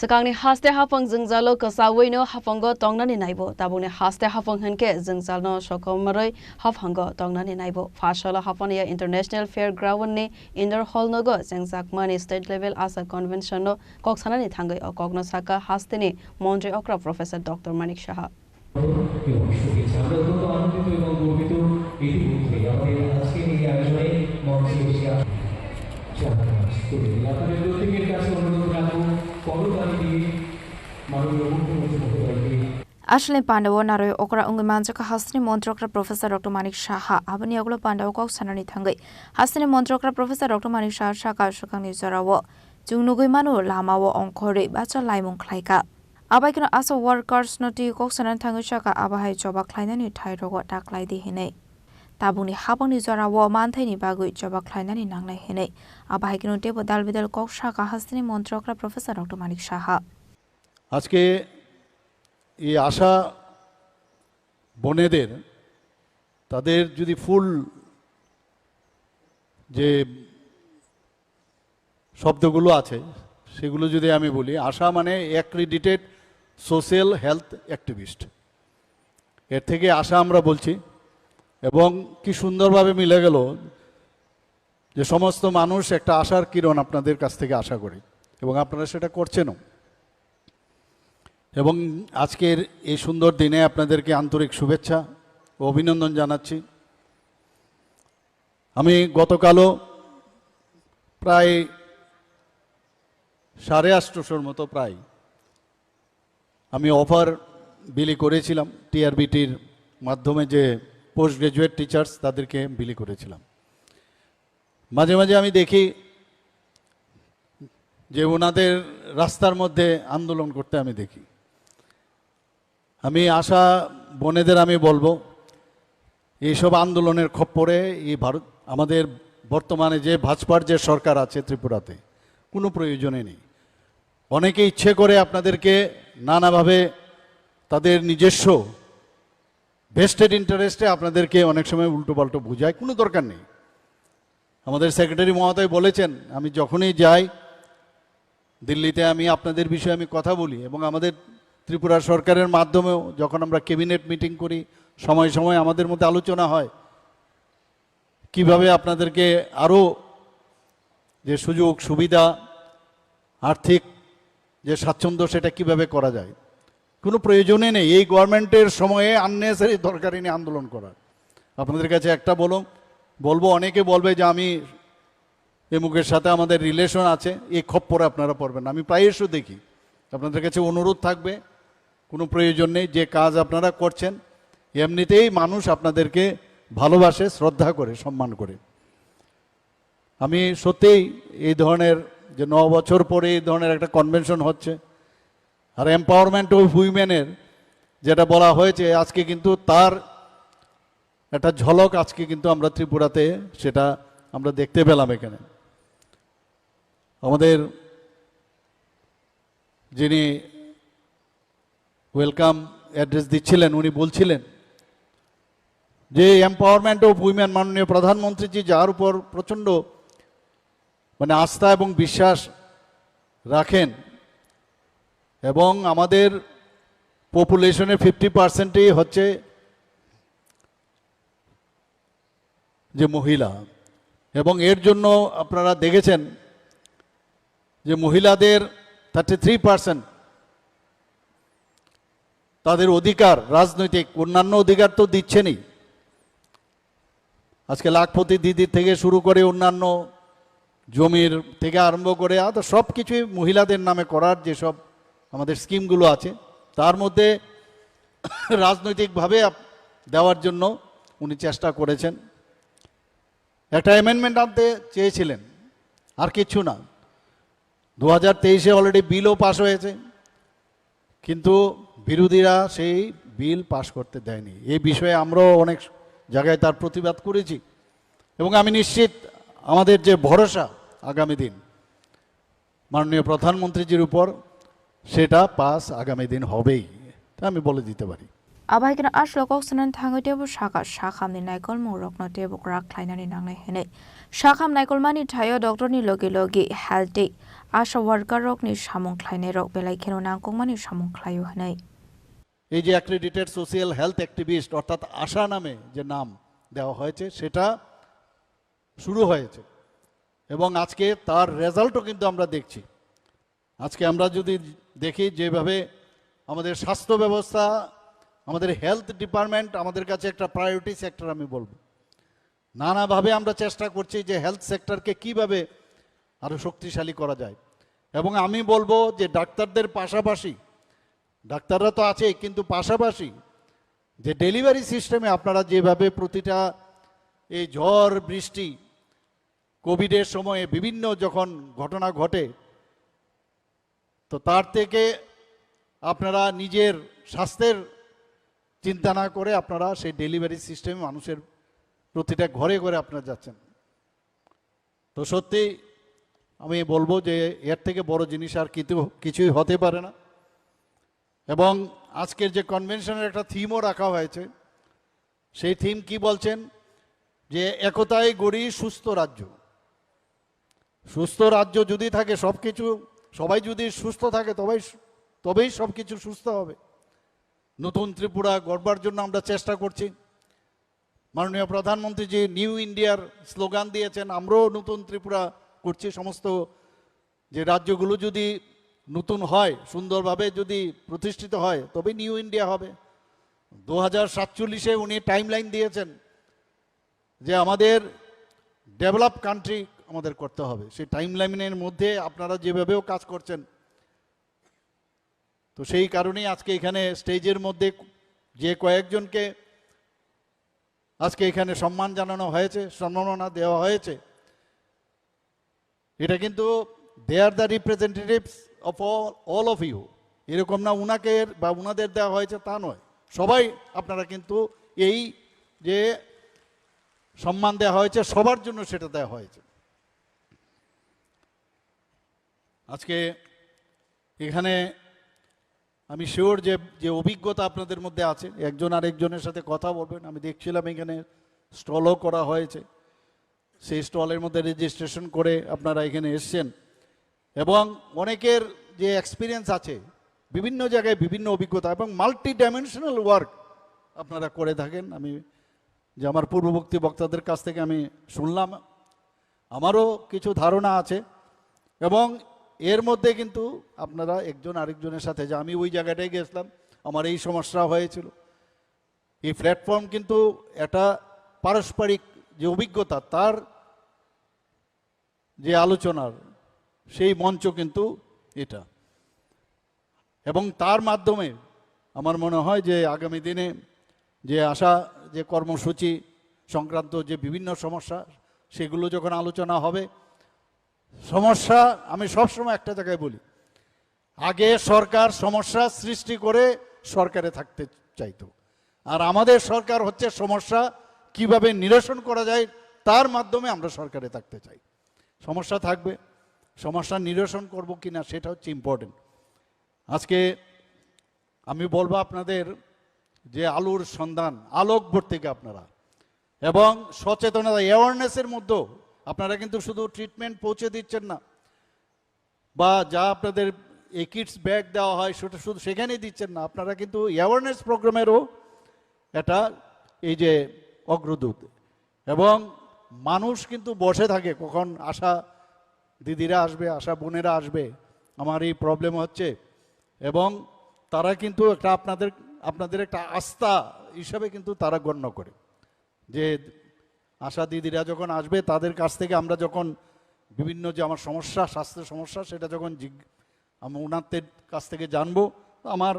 Sekangni haste hapang jengjalo kesawaino hapango tongnani naibo tabuni haste hapang henke jengjalo sokomaroi hapango tongnani naibo fashala hapania International Fairground ni indoor hall nogo jengjakmani state level asa convention no koksanani thangai okogno saka haste ni Montre Okra Professor Dr. Manik Shaha Ashley Pandawa Naro Okra Ungamanjaka Hasni Montrokra Professor Dr. Manik Shaha Abani Oglo Pandawa Kok Sanani Tangai Hasni Montrokra Professor Dr. Manik Shaha Shaka Shukang Nizarawa Jungnugui Manu Lamawa Onkore Bacha Laimung Klaika Abaikan Asa Workers Noti Kok Sanan Tangai Shaka Abahai Joba Klainani Tairogo Taklaidi Hine Tabuni Habang Nizarawa Mantaini Bagui Joba Klainani Nanglai Hine Abahaikan Debo Dalvidal Kok Shaka Hasni Montrokra Professor Dr. Manik Shaha আজকে এই আশা বনেদের তাদের যদি ফুল যে শব্দগুলো আছে সেগুলো যদি আমি বলি আশা মানে অ্যাক্রিডিটেড সোশ্যাল হেলথ অ্যাক্টিভিস্ট এর থেকে আশা আমরা বলছি এবং কি সুন্দরভাবে মিলে গেল যে সমস্ত মানুষ একটা আশার কিরণ আপনাদের কাছ থেকে আশা করি এবং আপনারা সেটা করছেনও এবং আজকের এই সুন্দর দিনে আপনাদেরকে আন্তরিক শুভেচ্ছা ও অভিনন্দন জানাচ্ছি আমি গতকালও প্রায় 850 মতো প্রায় আমি অফার বিলি করেছিলাম টিআরবিটির মাধ্যমে যে পোস্ট গ্রাজুয়েট টিচার্স তাদেরকে বিলি করেছিলাম মাঝে মাঝে আমি দেখি যে ওনাদের রাস্তার মধ্যে আন্দোলন করতে আমি দেখি আমি আশা বনেদের আমি বলবো এইসব আন্দোলনের খপ্পরে এই ভারত আমাদের বর্তমানে যে ভাজপার যে সরকার আছে ত্রিপুরাতে কোনো প্রয়োজনে নেই অনেকে ইচ্ছে করে আপনাদেরকে নানাভাবে তাদের নিজস্ব ভেস্টেড ইন্টারেস্টে আপনাদেরকে অনেক সময় উল্টোপাল্টো বুঝায় কোনো দরকার নেই আমাদের সেক্রেটারি মহোদয় বলেছেন আমি যখনই যাই দিল্লিতে আমি আপনাদের বিষয়ে আমি কথা বলি এবং আমাদের ত্রিপুরা সরকারের মাধ্যমেও যখন আমরা ক্যাবিনেট মিটিং করি সময় সময় আমাদের মধ্যে আলোচনা হয় কিভাবে আপনাদেরকে আরও যে সুযোগ সুবিধা আর্থিক যে স্বাচ্ছন্দ্য সেটা কিভাবে করা যায় কোনো প্রয়োজনে নেই এই গভর্নমেন্টের সময়ে আননেসারি দরকারি নিয়ে আন্দোলন করার আপনাদের কাছে একটা বলবো অনেকে বলবে যে আমি এমুকের সাথে আমাদের রিলেশন আছে এই খপ্পরে আপনারা পড়বেন আমি প্রায়শই দেখি আপনাদের কাছে অনুরোধ থাকবে কোনো প্রয়োজন নেই যে কাজ আপনারা করছেন এমনিতেই মানুষ আপনাদেরকে ভালোবাসে শ্রদ্ধা করে সম্মান করে আমি সত্যিই এই ধরনের যে 9 বছর পরে এই ধরনের একটা কনভেনশন হচ্ছে আর এম্পাওয়ারমেন্ট অফ উইমেনের যেটা বলা হয়েছে আজকে কিন্তু তার একটা ঝলক আজকে কিন্তু আমরা ত্রিপুরাতে সেটা আমরা দেখতে পেলাম এখানে আমাদের যিনি ওয়েলকাম অ্যাড্রেস দিচ্ছিলেন উনি বলছিলেন যে এম্পাওয়ারমেন্ট অফ উইমেন মাননীয় প্রধানমন্ত্রীজি যার উপর প্রচণ্ড মানে আস্থা এবং বিশ্বাস রাখেন এবং আমাদের পপুলেশনের 50%ই হচ্ছে যে মহিলা এবং এর জন্য আপনারা দেখেছেন যে মহিলাদের 33% তাদের অধিকার রাজনৈতিক অন্যান্য অধিকার তো দিচ্ছেনই আজকে লাখপতি দিদির থেকে শুরু করে অন্যান্য জমির থেকে আরম্ভ করে সব কিছুই মহিলাদের নামে করার যেসব আমাদের স্কিমগুলো আছে তার মধ্যে রাজনৈতিকভাবে দেওয়ার জন্য উনি চেষ্টা করেছেন একটা অ্যামেন্ডমেন্ট আনতে চেয়েছিলেন আর কিছু না 2023-এ অলরেডি বিলও পাস হয়েছে কিন্তু বিরোধীরা সেই বিল পাস করতে দেয়নি এই বিষয়ে আমরাও অনেক জায়গায় তার প্রতিবাদ করেছি এবং আমি নিশ্চিত আমাদের যে ভরসা আগামী দিন মাননীয় প্রধানমন্ত্রীজির উপর সেটা পাস আগামী দিন হবেই তা আমি বলে দিতে পারি Abaikana ashlo koksanan thango tebu shaka shakham ni naikol mu rokno tebu krak klainani nangnai hene shakham naikol mani thayo doctor ni logi health day asha worker rok ni samung klainai rok belai kheno nangkong mani samung klayo hene এই যে accredited social health activist অর্থাৎ আশা নামে যে নাম দেওয়া হয়েছে সেটা শুরু হয়েছে এবং আজকে তার রেজাল্টও কিন্তু আমরা দেখছি আজকে আমরা যদি দেখি যেভাবে আমাদের স্বাস্থ্য ব্যবস্থা আমাদের হেলথ ডিপার্টমেন্ট আমাদের কাছে একটা প্রায়োরিটি সেক্টর আমি বলবো নানাভাবে আমরা চেষ্টা করছি যে হেলথ সেক্টরকে কিভাবে আরো শক্তিশালী করা যায় এবং আমি বলবো যে ডাক্তারদের পাশাপাশি ডাক্তাররা তো আছে কিন্তু পাশাপাশি যে ডেলিভারি সিস্টেমে আপনারা যেভাবে প্রতিটা এই ঝড় বৃষ্টি কোভিডের সময়ে বিভিন্ন যখন ঘটনা ঘটে তো তার থেকে আপনারা নিজের স্বাস্থ্যের চিন্তা না করে আপনারা সেই ডেলিভারি সিস্টেমে মানুষের প্রতিটা ঘরে ঘরে আপনারা যাচ্ছেন তো সত্যি আমি বলবো যে এর থেকে বড় জিনিস আর কিছুই হতে পারে না এবং আজকের যে কনভেনশনের একটা থিমও রাখা হয়েছে সেই থিম কি বলছেন যে একতায় গড়ি সুস্থ রাজ্য সুস্থ রাজ্য যদি থাকে সবকিছু সবাই যদি সুস্থ থাকে তবেই সবকিছু সুস্থ হবে নতুন ত্রিপুরা গড়বার জন্য আমরা চেষ্টা করছি মাননীয় প্রধানমন্ত্রী জি নিউ ইন্ডিয়ার স্লোগান দিয়েছেন আমরাও নতুন ত্রিপুরা করছি সমস্ত যে রাজ্যগুলো যদি নতুন হয় সুন্দরভাবে যদি প্রতিষ্ঠিত হয় তবে নিউ ইন্ডিয়া হবে 2047 উনি টাইমলাইন দিয়েছেন যে আমাদের ডেভেলপ কান্ট্রি আমাদের করতে হবে সেই টাইমলাইনের মধ্যে আপনারা যেভাবেও কাজ করছেন তো সেই কারণেই আজকে এখানে স্টেজের মধ্যে যে কয়েকজনকে আজকে এখানে সম্মান জানানো হয়েছে সম্মাননা দেওয়া হয়েছে এটা কিন্তু they are the representatives of all of you এরকম না উনাকে বা উনাদের দেওয়া হয়েছে তা নয় সবাই আপনারা কিন্তু এই যে সম্মান দেওয়া হয়েছে সবার জন্য সেটা দেওয়া হয়েছে আজকে এখানে আমি শিওর যে অভিজ্ঞতা আপনাদের মধ্যে আছে একজন আরেকজনের সাথে কথা বলবেন আমি দেখছিলাম এখানে স্টলও করা হয়েছে সেই স্টলের মধ্যে রেজিস্ট্রেশন করে আপনারা এখানে এসছেন এবং অনেকের যে এক্সপিরিয়েন্স আছে বিভিন্ন জায়গায় বিভিন্ন অভিজ্ঞতা এবং মাল্টি ডাইমেনশনাল ওয়ার্ক আপনারা করে থাকেন আমি যে আমার পূর্ববর্তী বক্তাদের কাছ থেকে আমি শুনলাম আমারও কিছু ধারণা আছে এবং এর মধ্যে কিন্তু আপনারা একজন আরেকজনের সাথে যে আমি ওই জায়গাটায় গেছিলাম আমার এই সমস্যা হয়েছিল এই প্ল্যাটফর্ম কিন্তু একটা পারস্পরিক যে অভিজ্ঞতা তার যে আলোচনার সেই মঞ্চ কিন্তু এটা এবং তার মাধ্যমে আমার মনে হয় যে আগামী দিনে যে আশা যে কর্মসূচি সংক্রান্ত যে বিভিন্ন সমস্যা সেগুলো যখন আলোচনা হবে সমস্যা আমি সবসময় একটা জায়গায় বলি আগে সরকার সমস্যা সৃষ্টি করে সরকারে থাকতে চাইতো আর আমাদের সরকার হচ্ছে সমস্যা কিভাবে নিরসন করা যায় তার মাধ্যমে আমরা সরকারে থাকতে চাই সমস্যা থাকবে সমস্যা নিরসন করব কিনা সেটা হচ্ছে ইম্পর্টেন্ট আজকে আমি বলবো আপনাদের যে আলোর সন্ধান আলোকভর থেকে আপনারা এবং সচেতনতা অ্যাওয়ারনেসের মধ্যেও আপনারা কিন্তু শুধু ট্রিটমেন্ট পৌঁছে দিচ্ছেন না বা যা আপনাদের এই কিটস ব্যাগ দেওয়া হয় সেটা শুধু সেখানেই দিচ্ছেন না আপনারা কিন্তু অ্যাওয়ারনেস প্রোগ্রামেরও এটা এই যে অগ্রদূত এবং মানুষ কিন্তু বসে থাকে কখন আশা দিদিরা আসবে আশা বোনেরা আসবে আমার এই প্রবলেম হচ্ছে এবং তারা কিন্তু একটা আপনাদের একটা আস্থা হিসাবে কিন্তু তারা গণ্য করে যে আশা দিদিরা যখন আসবে তাদের কাছ থেকে আমরা যখন বিভিন্ন যে আমার সমস্যা স্বাস্থ্যের সমস্যা সেটা যখন আমি ওনাদের কাছ থেকে জানবো আমার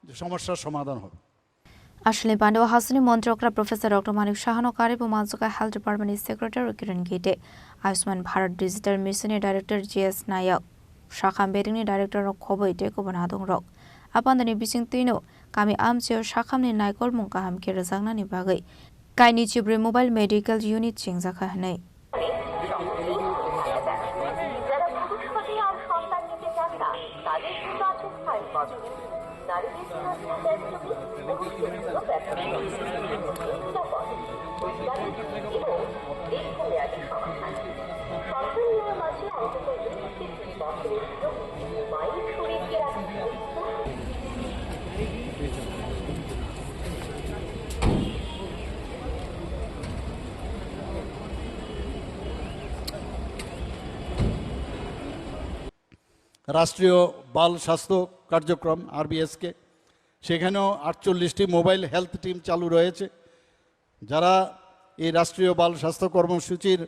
সমস্যার সমাধান হবে আসলে পান্ডব হাসনি মন্ত্রকরা প্রফেসর ডক্টর মানিক শাহানো কারিবু মানসুকা হেলথ ডিপার্টমেন্ট সেক্রেটারি কিরণ গেটে আয়ুষ্মান ভারত ডিজিটাল মিশনের ডাইরেক্টর জিএস নায়ক শাখাম বেরিংनि डाइरेक्टर खबै टेकोबन हादों रक आपान्दनि बिसिं तिनो कामी आमचेव शाखामनि नायकल मुं गाहाम के रजांनानि बागै काइनि चिब्रे मोबाइल मेडिकल यूनिट चिंजाखा हनै নারীদের সুরক্ষা ব্যবস্থা ও সুরক্ষা ব্যাপারে নিরাপদ বৈজ্ঞানিক এবং দীর্ঘমেয়াদী সমাধান সন্তানের মাঝে অন্তত 20 বছরের মায়ের শরীরকে রাখতে রাষ্ট্রীয় বাল স্বাস্থ্য কার্যক্রম আরবিএসকে, সেখানেও 48টি মোবাইল হেলথ টিম চালু রয়েছে, যারা এই রাষ্ট্রীয় বাল স্বাস্থ্য কর্মসূচির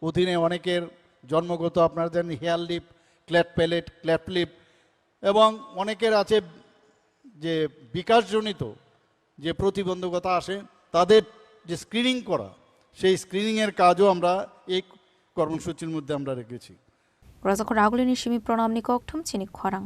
অধীনে অনেকের জন্মগত আপনারা জানেন hare lip, cleft palate, cleft lip, এবং অনেকের আছে যে বিকাশজনিত যে প্রতিবন্ধকতা আসে তাদের যে স্ক্রিনিং করা, সেই স্ক্রিনিংয়ের কাজও আমরা এই কর্মসূচির মধ্যে আমরা রেখেছি। Razak Ragulini Shimi Pronamni Koktum Chinik Khorang.